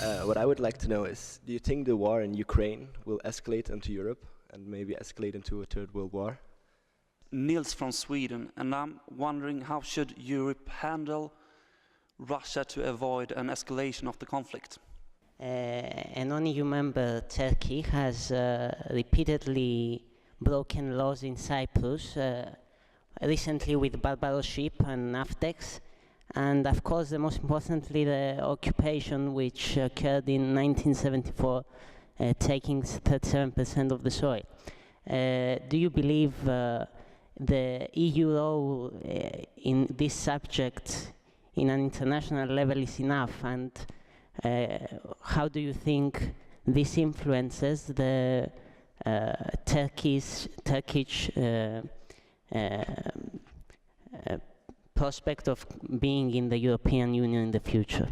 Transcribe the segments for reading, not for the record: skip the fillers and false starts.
What I would like to know is, do you think the war in Ukraine will escalate into Europe and maybe escalate into a third world war? Nils from Sweden, and I'm wondering how should Europe handle Russia to avoid an escalation of the conflict? A non-EU member, Turkey, has repeatedly broken laws in Cyprus, recently with Barbaros ship and Naftex, and of course, the most importantly, the occupation which occurred in 1974, taking 37% of the soil. Do you believe the EU role in this subject in an international level is enough, and how do you think this influences the Turkish prospect of being in the European Union in the future?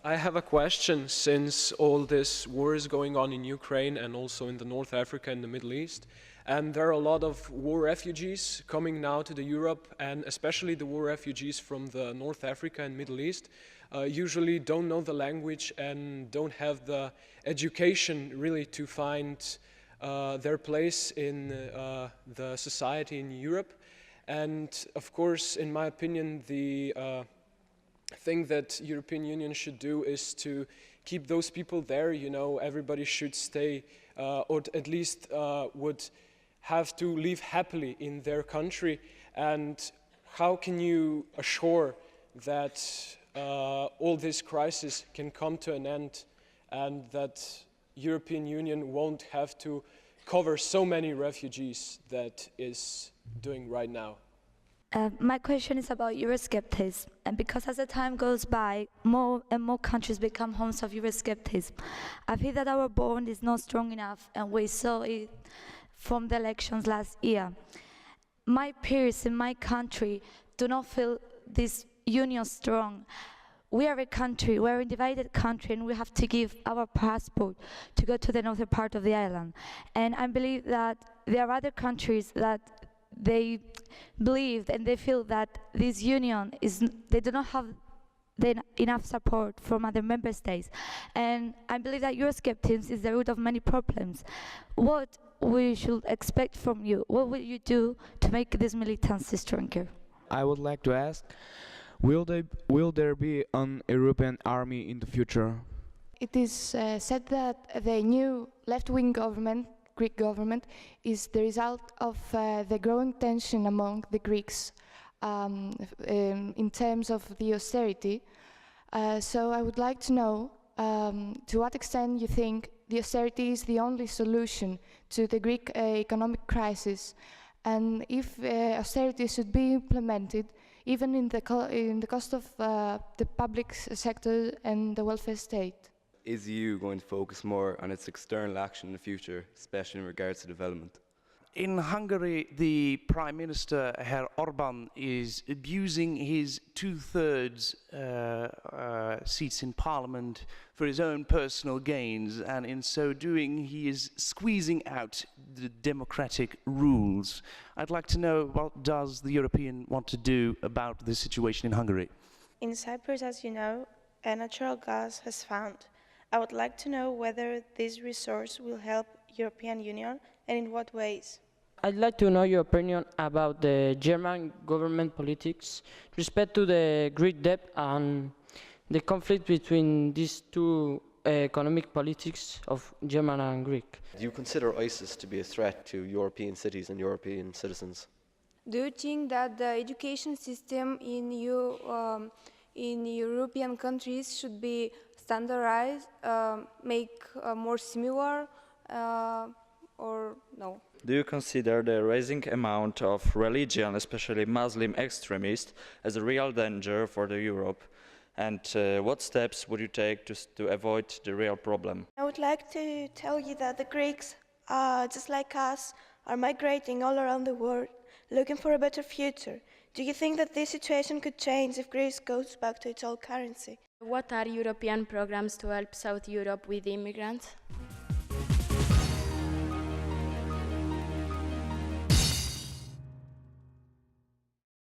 I have a question, since all this war is going on in Ukraine and also in the North Africa and the Middle East, and there are a lot of war refugees coming now to Europe, and especially the war refugees from the North Africa and Middle East usually don't know the language and don't have the education really to find their place in the society in Europe. And of course, in my opinion, the thing that European Union should do is to keep those people there. You know, everybody should stay, or at least would have to live happily in their country. And how can you assure that all this crisis can come to an end, and that European Union won't have to cover so many refugees that is doing right now? My question is about Euroscepticism, and because as the time goes by, more and more countries become homes of Euroscepticism. I feel that our bond is not strong enough, and we saw it from the elections last year. My peers in my country do not feel this union strong. We are a country, we're a divided country, and we have to give our passport to go to the northern part of the island. And I believe that there are other countries that they believe and they feel that this union they do not have enough support from other member states. And I believe that Euroscepticism is the root of many problems. What we should expect from you? What will you do to make this militancy stronger? I would like to ask, will there be an European army in the future? It is said that the new left-wing government, Greek government, is the result of the growing tension among the Greeks in terms of the austerity. So I would like to know to what extent you think the austerity is the only solution to the Greek economic crisis, and if austerity should be implemented even in the cost of the public sector and the welfare state. Is the EU going to focus more on its external action in the future, especially in regards to development? In Hungary, the Prime Minister, Herr Orban, is abusing his two-thirds seats in Parliament for his own personal gains, and in so doing he is squeezing out the democratic rules. I'd like to know, what does the European want to do about this situation in Hungary? In Cyprus, as you know, a natural gas has found. I would like to know whether this resource will help European Union and in what ways. I'd like to know your opinion about the German government politics with respect to the Greek debt and the conflict between these two economic politics of German and Greek. Do you consider ISIS to be a threat to European cities and European citizens? Do you think that the education system in European countries should be standardized, make more similar, or no? Do you consider the rising amount of religion, especially Muslim extremists, as a real danger for Europe? And what steps would you take to avoid the real problem? I would like to tell you that the Greeks, just like us, are migrating all around the world, looking for a better future. Do you think that this situation could change if Greece goes back to its old currency? What are European programs to help South Europe with immigrants?